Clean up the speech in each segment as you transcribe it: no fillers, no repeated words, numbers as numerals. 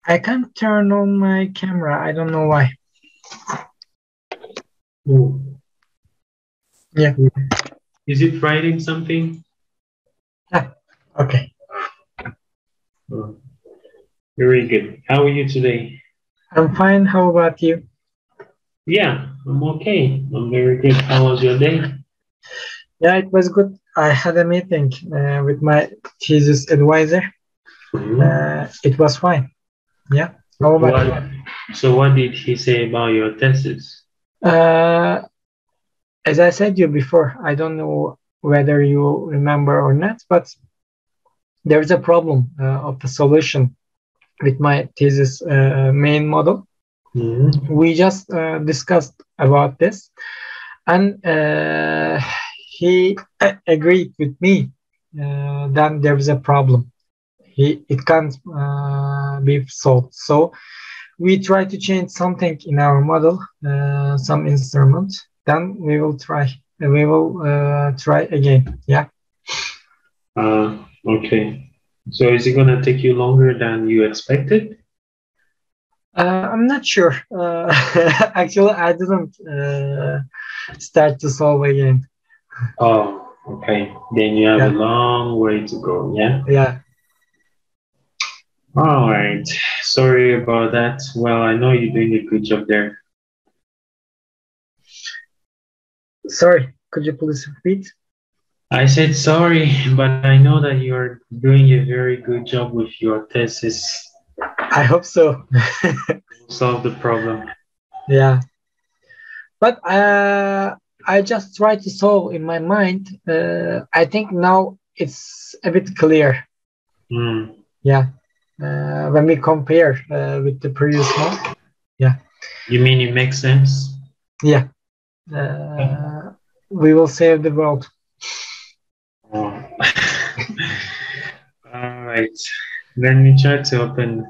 I can't turn on my camera. I don't know why. Oh, Yeah. is it writing something? Okay. Oh, very good. How are you today? I'm fine. How about you? Yeah, I'm okay. I'm very good. How was your day? Yeah, it was good. I had a meeting with my thesis advisor. Mhm. It was fine. Yeah. How about What, you? so what did he say about your thesis? Uh, as I said you before, I don't know whether you remember or not, but there's a problem of the solution with my thesis main model. Mhm. We just discussed about this, and he agreed with me. Then there is a problem. It can't be solved. So we try to change something in our model, some instrument. Then we will try. We will try again. Yeah. Okay. So is it gonna take you longer than you expected? I'm not sure. Actually, I didn't start to solve again. Oh, okay. Then you have a Yeah. long way to go, yeah? Yeah. All right. Sorry about that. Well, I know you're doing a good job there. Sorry. Could you please repeat? I said sorry, but I know that you're doing a very good job with your thesis. I hope so. Solve the problem. Yeah. But I just try to solve in my mind. I think now it's a bit clear. Hmm. Yeah. When we compare with the previous one. Yeah. You mean it makes sense? Yeah. Okay. We will save the world. Oh. All right. Let me try to open.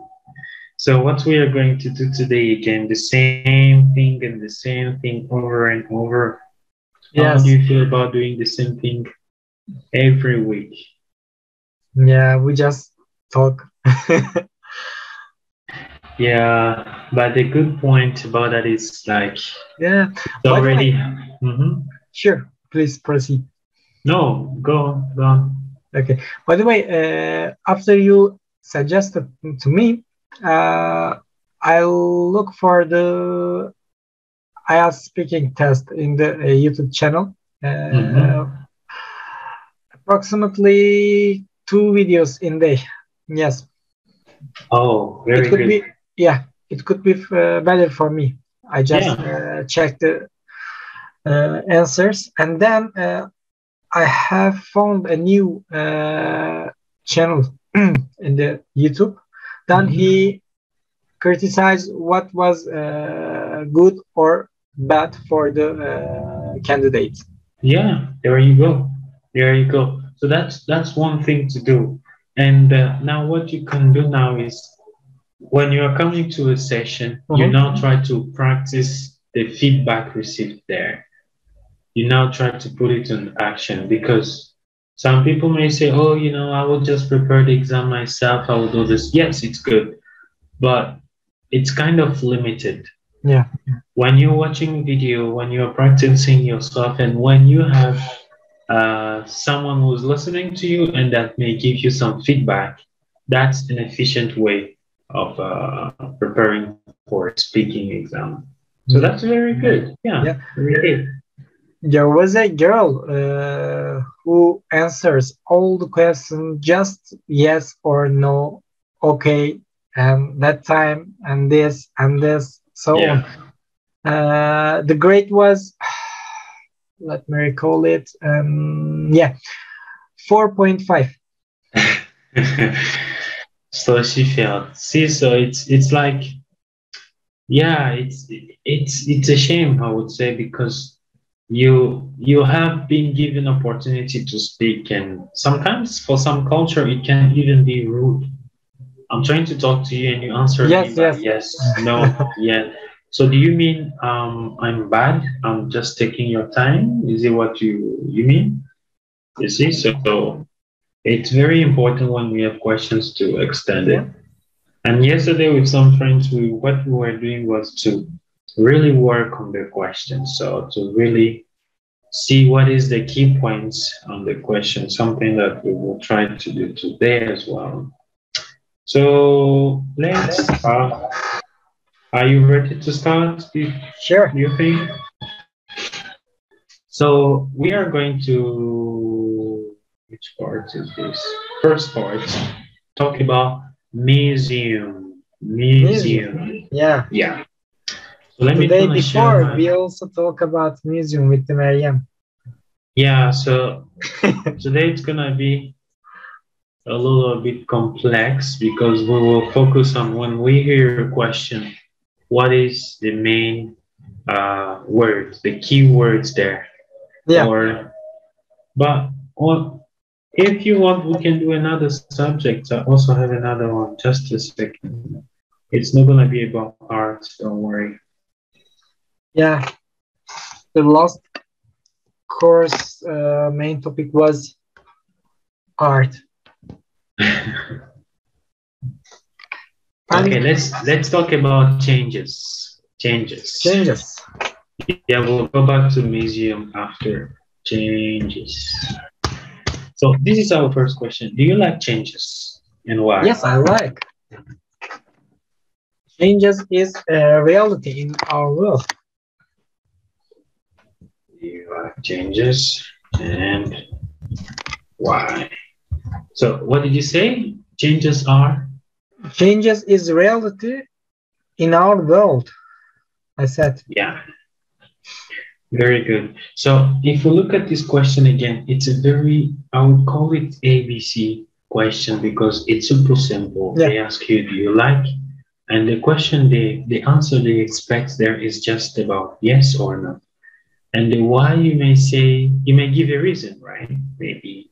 So what we are going to do today again, the same thing and the same thing over and over. How do you Yes. feel about doing the same thing every week? Yeah. We just talk. Yeah, but the good point about that is like Yeah. it's By the way, already. Mhm. sure. Please proceed. No, go on, go on. Okay. By the way, after you suggested to me, I'll look for the IELTS speaking test in the YouTube channel. Uh, Mhm. approximately 2 videos in day. Yes, Oh, it very could good. be. Yeah, it could be better for me. I just Yeah. checked the answers, and then I have found a new channel in the YouTube. Then Mhm. he criticized what was good or bad for the candidate. Yeah, there you go. There you go. So that's one thing to do. And now what you can do now is when you are coming to a session, you Mhm. now try to practice the feedback received there. You now try to put it in action because some people may say, oh, I will just prepare the exam myself. I will do this. Yes, it's good, but it's kind of limited. Yeah. When you're watching video, when you're practicing yourself, and when you have someone who's listening to you and that may give you some feedback, that's an efficient way of preparing for a speaking exam. So that's Yeah. very good. Yeah, Yeah. very good. There was a girl who answers all the questions just yes or no, okay, and that time, and this, so on. Yeah. The grade was, let me recall it, yeah, 4.5. So she failed. See, so it's like, yeah, it's a shame, I would say, because you have been given opportunity to speak, and sometimes for some culture it can even be rude. I'm trying to talk to you and you answer me Yes, by yes. yes, no, yeah. So do you mean I'm bad? I'm just taking your time? Is it what you mean? You see, so it's very important when we have questions to extend Yeah. it. And yesterday with some friends, what we were doing was to really work on the questions. So to really see what is the key points on the question, something that we will try to do today as well. So let's start. Are you ready to start? Sure. You think? So we are going to, which part is this? First part, talk about museum. Museum. Yeah. Yeah. So let me Today gonna share before we my. also talk about museum with the Meryem. Yeah. So today it's gonna be a little bit complex because we will focus on when we hear a question, what is the main words, the key words there, Yeah. or but or if you want, we can do another subject. I also have another one. Just a second. It's not gonna be about art. Don't worry. Yeah. The last course main topic was art. Okay, And let's talk about changes. changes. Yeah, we'll go back to museum after changes. So this is our first question. Do you like changes and why? Yes, I like. Changes is a reality in our world. Do you like changes and why? So what did you say? Changes are? Changes is reality in our world, I said. Yeah, very good. So if we look at this question again, it's a very, I would call it ABC question because it's super simple. Yeah. They ask you, do you like? And the question, the answer they expect there is just about yes or no. And the why you may say, you may give a reason, right? Maybe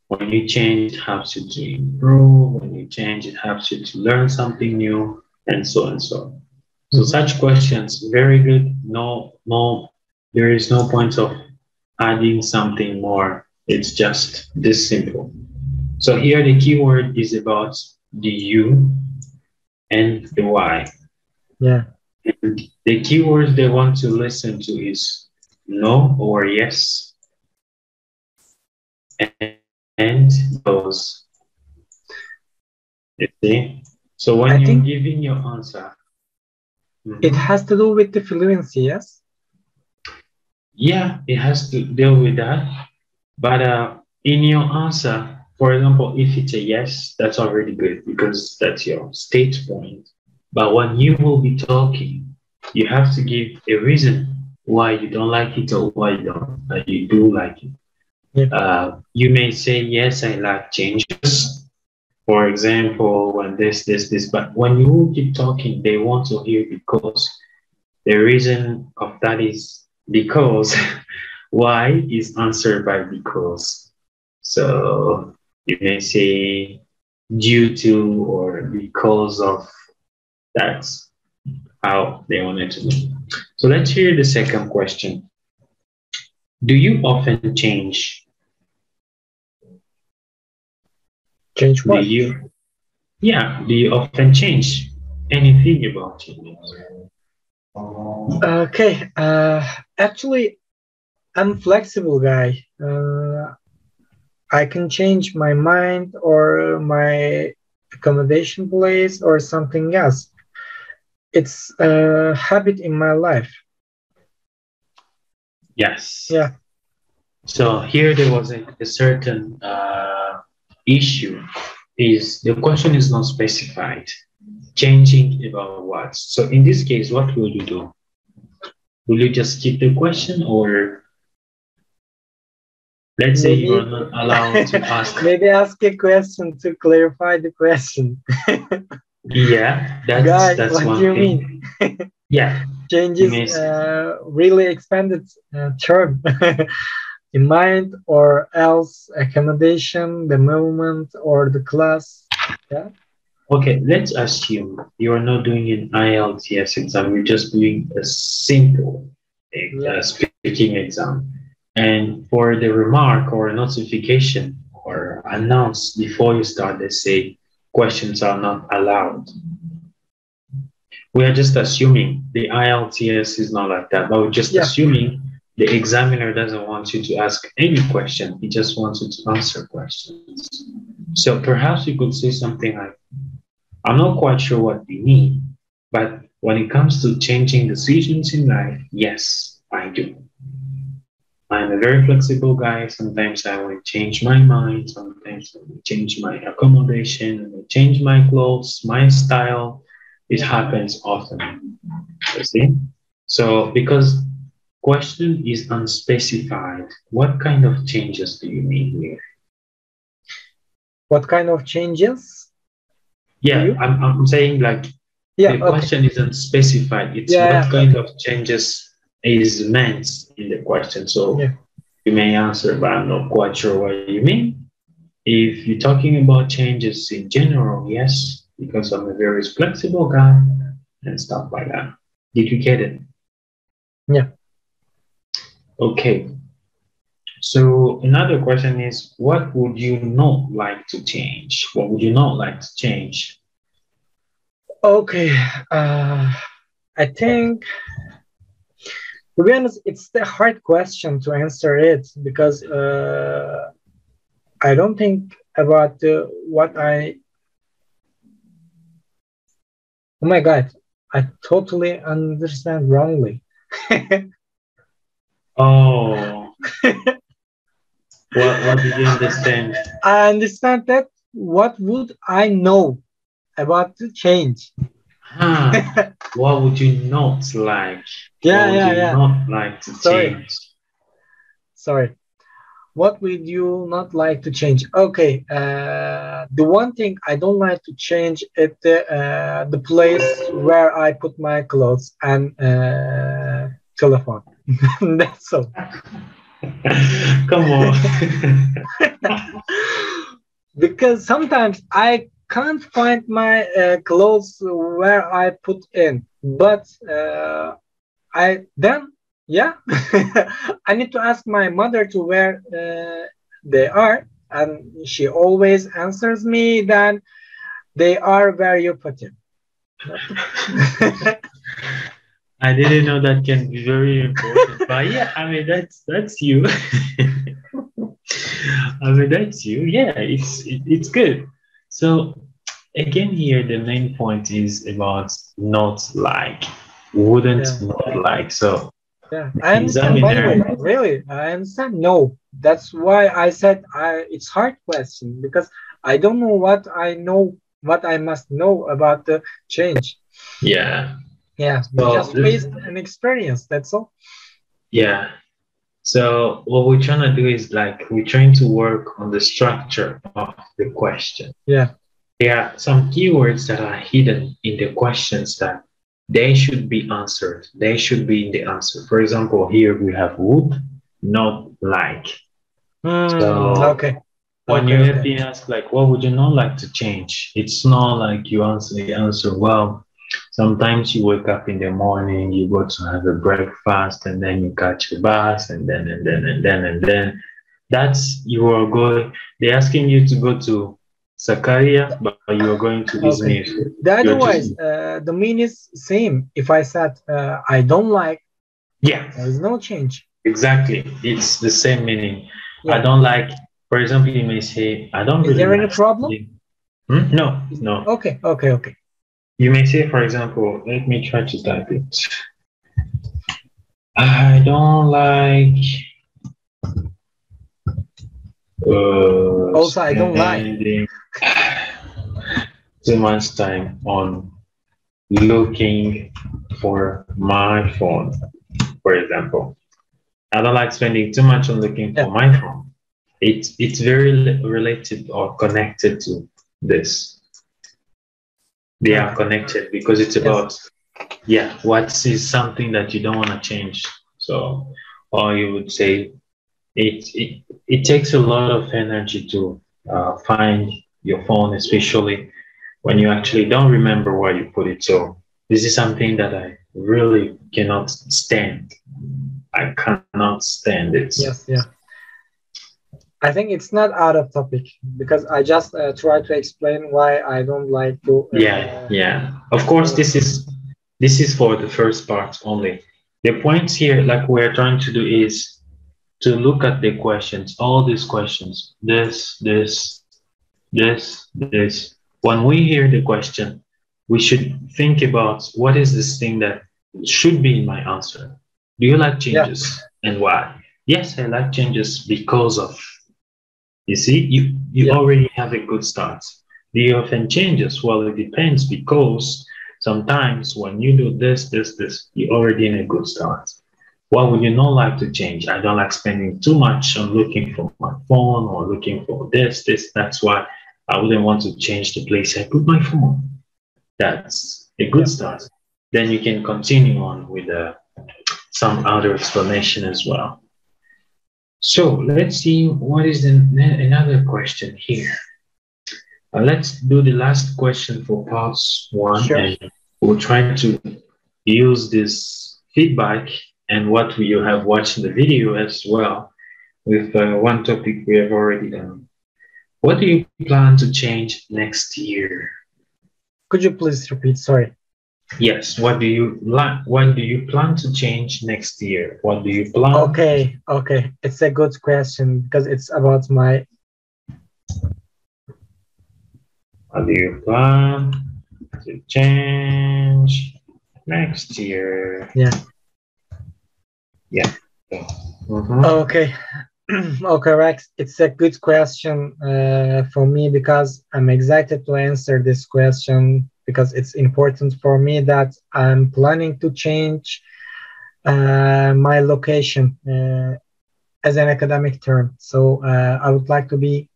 when you change, it helps you to improve. When you change, it helps you to learn something new, and so and so. So such questions, very good. No, there is no point of adding something more. It's just this simple. So here the keyword is about the you and the why. Yeah. And the keywords they want to listen to is no or yes and those. You see? So when I you're think giving your answer, it has to do with the fluency, yes? yeah, it has to deal with that. But in your answer, for example, if it's a yes, that's already good because that's your state point. But when you will be talking, you have to give a reason why you don't like it or why you do like it. Yeah. You may say, yes, I like changes. For example, when this, but when you keep talking, they want to hear because the reason of that is because why is answered by because. So you may say due to or because of. That's how they wanted to know. So let's hear the second question. Do you often change? Change Do what? you, yeah, do you often change anything about you? Okay. Actually, I'm flexible guy. I can change my mind or my accommodation place or something else. It's a habit in my life. Yes. Yeah. So here there was a certain issue. Is the question is not specified. Changing about what? So in this case, what will you do? Will you just skip the question, or let's say you are Maybe not allowed to ask? maybe ask a question to clarify the question. Yeah, that's Guy, that's what do one you thing. mean? Yeah, Change you is may say. really expanded term in mind or else accommodation, the movement or the class. Yeah. Okay, let's assume you are not doing an IELTS exam. You're just doing a simple Yeah. speaking exam. And for the remark or notification or announce before you start, they say questions are not allowed. we are just assuming the IELTS is not like that, but we're just Yeah. assuming the examiner doesn't want you to ask any question. He just wants you to answer questions. So perhaps you could say something like, I'm not quite sure what you mean, but when it comes to changing decisions in life, yes, I do. I'm a very flexible guy. Sometimes I will change my mind. Sometimes I will change my accommodation. I will change my clothes, my style. It happens often. You see? So because question is unspecified, what kind of changes do you mean here? What kind of changes? Yeah, I'm saying like the question is unspecified. It's what kind of changes is meant in the question. So you may answer, but I'm not quite sure what you mean. If you're talking about changes in general, yes, because I'm a very flexible guy and stuff like that. Did you get it? Yeah. Okay. So another question is, what would you not like to change? What would you not like to change? Okay. I think, to be honest, it's a hard question to answer it because I don't think about what I. Oh my God, I totally understand wrongly. Oh. What did you understand? I understand that what would I know about the change? What would you not like? What would you not like to change? Sorry. What would you not like to change? Okay. The one thing I don't like to change is the place where I put my clothes and telephone. That's all. Come on. Because sometimes I can't find my clothes where I put in, but I need to ask my mother to where they are, and she always answers me that they are where you put them. I didn't know that can be very important, but yeah, I mean that's you. I mean that's you. Yeah, it's good. So again, here the main point is about not like, wouldn't not like. So yeah, I understand. By the way, really, I understand. No, that's why I said it's hard question because I don't know what I must know about the change. Yeah. Yeah, we just faced an experience. That's all. Yeah. So what we're trying to do is like we're trying to work on the structure of the question. Yeah. There are some keywords that are hidden in the questions that they should be answered. They should be in the answer. For example, here we have would, not like. So when you're being asked like, what would you not like to change? It's not like you answer, well, sometimes you wake up in the morning, you go to have a breakfast, and then you catch a bus, and then. That's you are going. They're asking you to go to Sakarya, but you are going to Izmir. Otherwise, the meaning is same. If I said I don't like, there is no change. Exactly, it's the same meaning. I don't like. For example, you may say, I don't really. Is there any problem? No. Okay. You may say, for example, let me try to type it. I don't like. Also, I don't like. Too much time on looking for my phone, for example. I don't like spending too much on looking for my phone. It's very related or connected to this. They are connected because it's about what is something that you don't want to change. So, or you would say it takes a lot of energy to find your phone, especially when you actually don't remember where you put it. So this is something that I really cannot stand. I cannot stand it. Yes. I think it's not out of topic because I just try to explain why I don't like to. Yeah. Of course, this is This is for the first part only. The points here, like we're trying to do, is to look at the questions, all these questions, this. When we hear the question, we should think about what is this thing that should be in my answer. Do you like Yeah, changes and why? Yes, I like changes because of. You see, you yeah, already have a good start. Do you often changes? Well, it depends because sometimes when you do this, you're already in a good start. What would you not like to change? I don't like spending too much on looking for my phone or looking for this. That's why I wouldn't want to change the place I put my phone. That's a good yeah. start. Then you can continue on with some other explanation as well. So let's see what is another question here. Let's do the last question for parts one, Sure. and we'll try to use this feedback and what you have watched in the video as well with one topic we have already done. What do you plan to change next year? Could you please repeat? Sorry. Yes, what do you like? What do you plan to change next year? What do you plan? Okay, okay. It's a good question because it's about my, What do you plan to change next year? yeah. Yeah. Mhm. Okay. Okay, Rex. It's a good question for me because I'm excited to answer this question because it's important for me that I'm planning to change my location as an academic term. So I would like to be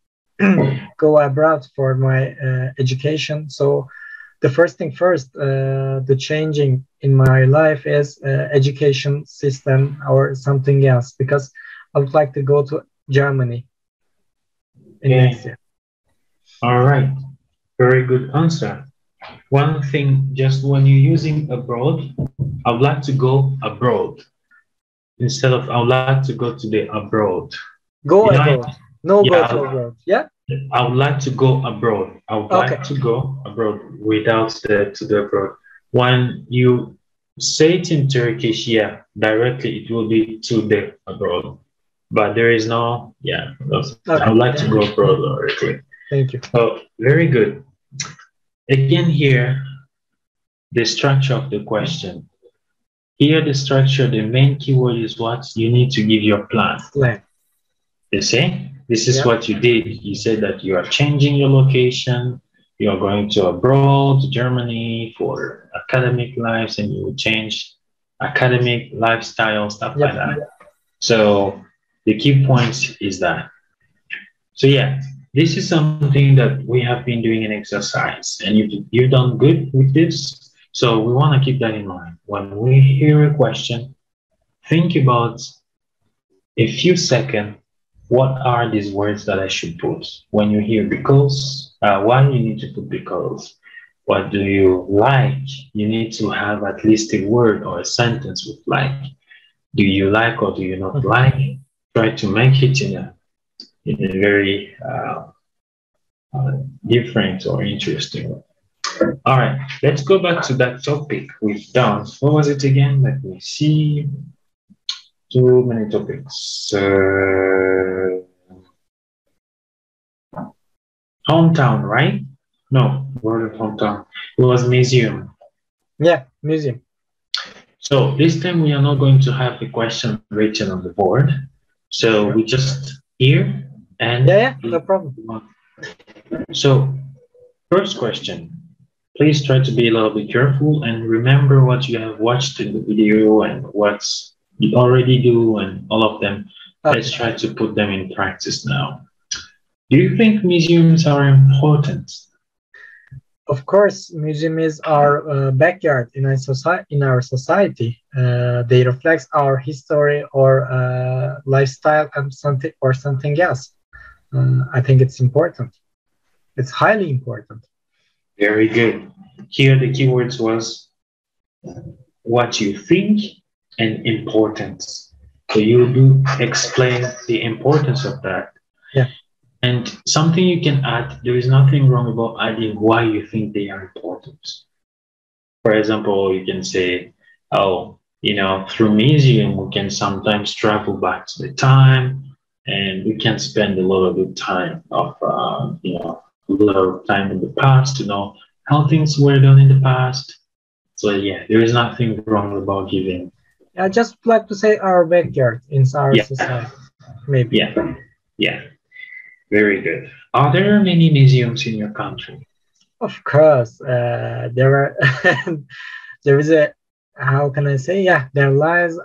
go abroad for my education. So the first thing first, the changing in my life is education system or something else because I would like to go to Germany in next Okay. year. All right. Very good answer. One thing, just when you're using abroad, I would like to go abroad instead of I would like to go to the abroad. You Go know, abroad. No, go to yeah, abroad. Yeah. I would like to go abroad. I would Okay. like to go abroad without the to the abroad. When you say it in Turkish, yeah, directly it will be to the abroad. But there is no, yeah, I Okay. would like to Thank go you. abroad directly. Thank you. Oh, very good. Again, here, the structure of the question. Here, the structure, the main keyword is what you need to give your plan. Plan. You see, this is Yeah. what you did. You said that you are changing your location. You are going to abroad, to Germany for academic lives, and you will change academic lifestyle, stuff like Yep. that. So the key point is that. So yeah, this is something that we have been doing an exercise, and you've done good with this. So we want to keep that in mind. When we hear a question, think about a few seconds, what are these words that I should put? When you hear because, why you need to put because? What do you like? You need to have at least a word or a sentence with like. Do you like or do you not Mhm. like? Try to make it in a very uh, different or interesting way. All right, let's go back to that topic we've done. What was it again? Let me see. Too many topics. Hometown, right? No, word of hometown. It was museum. Yeah. Museum. So this time we are not going to have the question written on the board. So we Sure. just hear Yeah. and Yeah. No problem. so first question. Please try to be a little bit careful and remember what you have watched in the video and what you already do and all of them. Let's Okay. try to put them in practice now. Do you think museums are important? Of course, museum is our backyard in our society. In our society, they reflect our history or lifestyle and something else. I think it's important. It's highly important. Very good. Here the keywords was what you think and importance. So you do explain the importance of that. Yeah. And something you can add, there is nothing wrong about adding why you think they are important. For example, you can say, oh, through museum, we can sometimes travel back to the time and we can spend a lot of the time of, a lot of time in the past to know how things were done in the past. So yeah, there is nothing wrong about giving. I just like to say our backyard in our Yeah, society, maybe. yeah, yeah. Very good. Are there many museums in your country? Of course, there are. There is a, how can I say? Yeah, there lies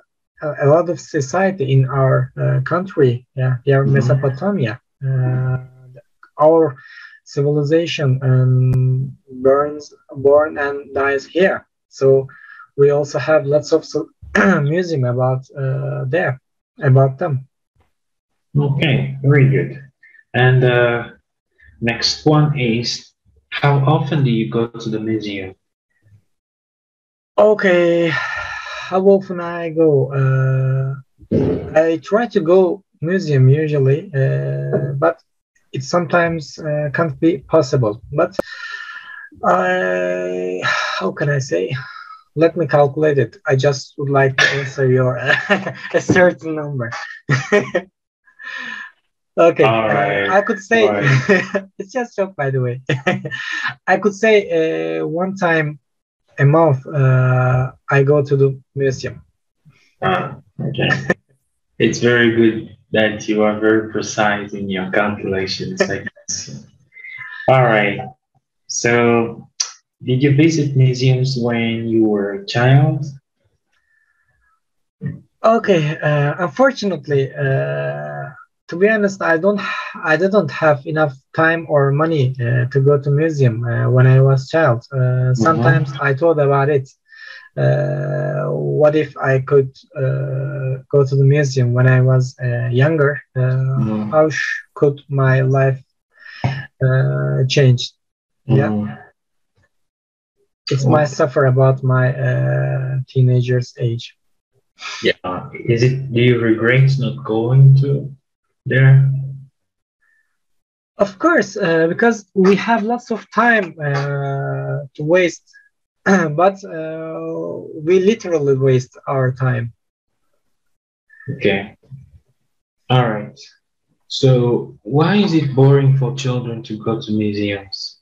a lot of society in our country. Yeah, here in Mhm. Mesopotamia. Our civilization born and dies here. So we also have lots of museum about them. Okay, very good. And next one is, how often do you go to the museum? Okay, how often I go? I try to go museum usually, but it sometimes can't be possible. But how can I say? Let me calculate it. I just would like to answer your a certain number. Okay, All right, I could say right. it's just joke, by the way. I could say one time a month I go to the museum. Okay. It's very good that you are very precise in your calculations, I guess. All right. So, did you visit museums when you were a child? Okay, unfortunately, to be honest, I didn't have enough time or money to go to museum when I was child. Sometimes Mm-hmm. I thought about it. What if I could go to the museum when I was younger? How could my life change? Yeah, Mm-hmm. it's my Okay. suffer about my teenager's age. Yeah. Do you regret not going to there? Of course, because we have lots of time to waste, but we literally waste our time. Okay. All right. So, why is it boring for children to go to museums?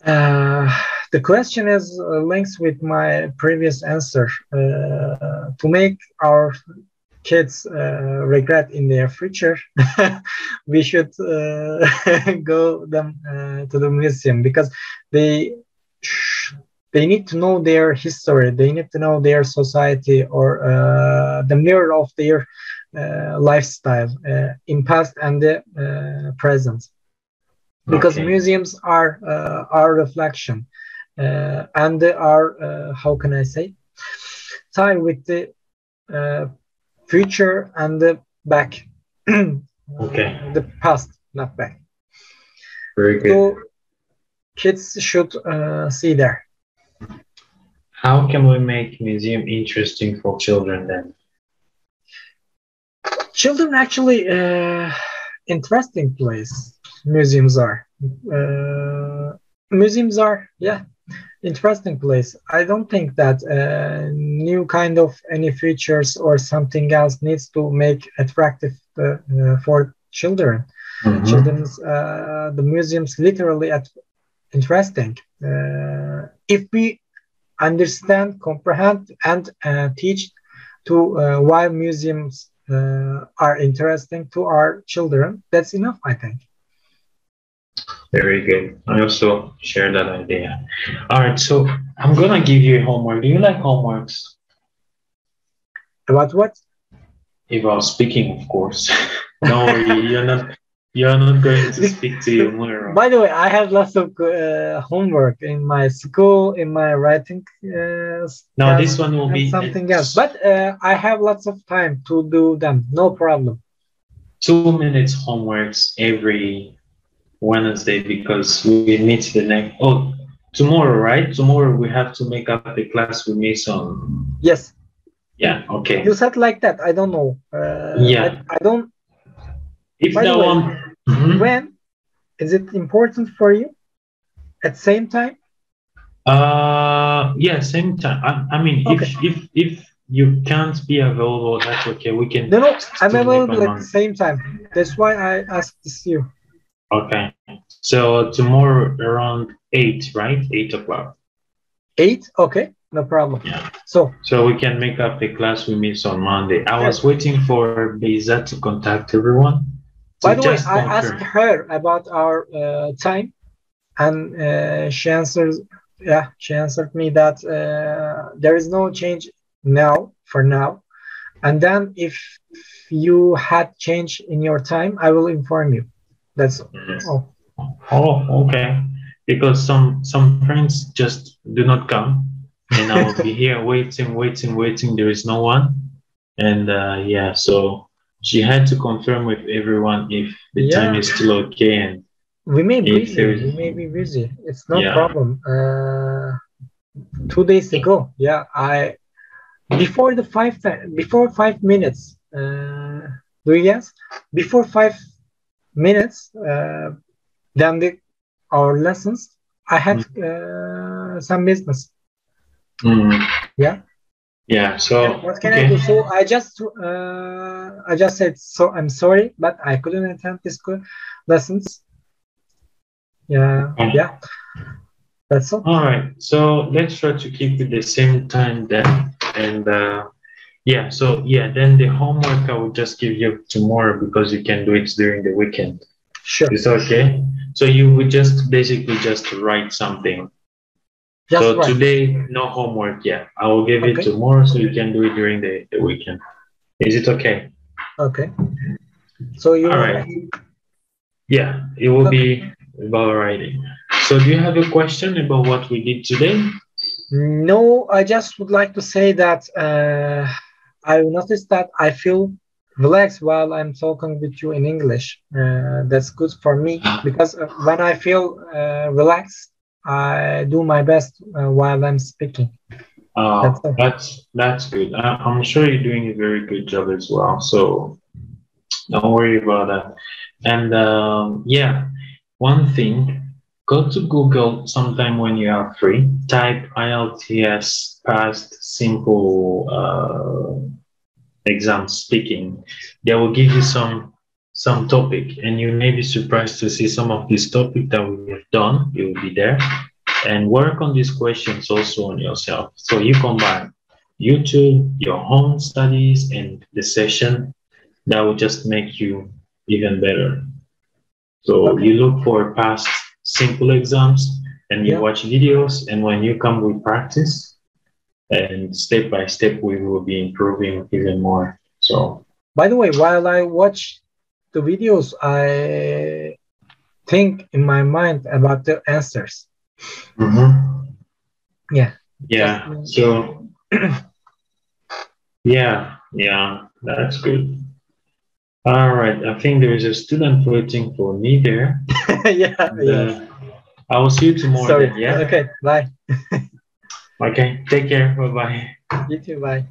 Uh, the question is links with my previous answer. To make our kids regret in their future, we should go them to the museum because they they need to know their history. They need to know their society or the mirror of their lifestyle in past and the present. Because Okay. museums are our reflection and they are how can I say tied with the uh, future and the back, Okay. the past, not back. Very good. So kids should see there. How can we make museum interesting for children then? Children actually interesting place. Museums are. Museums are, yeah, interesting place. I don't think that new kind of any features or something else needs to make attractive for children. Mm-hmm. Children's the museums literally at interesting. If we understand, comprehend, and teach to why museums are interesting to our children, that's enough, I think. Very good. I also share that idea. All right, so I'm gonna give you a homework. Do you like homeworks? About what? If I was speaking, of course. Don't worry, you're not going to speak to your mirror. By the way, I have lots of homework in my school, in my writing Now task, this one will and be something else. But I have lots of time to do them. No problem. 2 minutes homeworks every Wednesday because we meet the next. Oh, tomorrow, right? Tomorrow we have to make up the class with me. So Yes, yeah, okay, you said like that. I don't know. yeah. I don't. If By the that way, one, mhm. when is it important for you? At same time? Yeah, same time. I mean, Okay. if you can't be available, that's okay. We can No, no, I'm still make available on at the Monday. same time. That's why I asked this you. Okay. So tomorrow around 8, right? 8 o'clock. 8? Okay, no problem. Yeah. So, So we can make up the class we miss on Monday. I and was waiting for Beza to contact everyone by to the way, just I asked confirm. her about our time, and she answers. Yeah, she answered me that there is no change now for now. And then if you had change in your time, I will inform you. That's Mhm. all. Oh, okay. Because some friends just do not come, and I will be here waiting, waiting, waiting. There is no one, and yeah, so she had to confirm with everyone if the time Yeah, is still okay, and we may if busy. there is, We may be busy. It's no yeah. problem. 2 days ago, yeah, I before the before 5 minutes. Do you guess? Before 5 minutes, then our lessons. I had some business. Mm, Yeah. yeah. So What can I okay. do? So I just said so. I'm sorry, but I couldn't attend this lessons. Yeah, Okay. yeah. That's all. All right. So let's try to keep it the same time then, and yeah. So yeah, then the homework I will just give you tomorrow because you can do it during the weekend. Sure. It's okay. So you would just basically just write something. Just So right. today, no homework yet. I will give it Okay. tomorrow so you can do it during the weekend. Is it okay? Okay. So you All want? right. Yeah, it will Okay. be about writing. So do you have a question about what we did today? No, I just would like to say that I noticed that I feel relaxed while I'm talking with you in English. That's good for me because when I feel relaxed, I do my best while I'm speaking. That's all. That's good. I'm sure you're doing a very good job as well. So don't worry about that. And yeah, one thing, go to Google sometime when you are free. Type IELTS past simple exam speaking. They will give you some topic, and you may be surprised to see some of this topic that we have done. It will be there, and work on these questions also on yourself. So you combine YouTube, your home studies, and the session that will just make you even better. So Okay. you look for past simple exams and you Yeah. watch videos, and when you come with practice, and step by step, we will be improving even more. So, By the way, while I watch the videos, I think in my mind about the answers. mhm. Yeah. Just Yeah. So, yeah, that's good. All right. I think there is a student waiting for me there. yeah. And, Yes. I will see you tomorrow Sorry. then. Yeah. Okay. Bye. Okay. Take care. Bye bye. You too. Bye.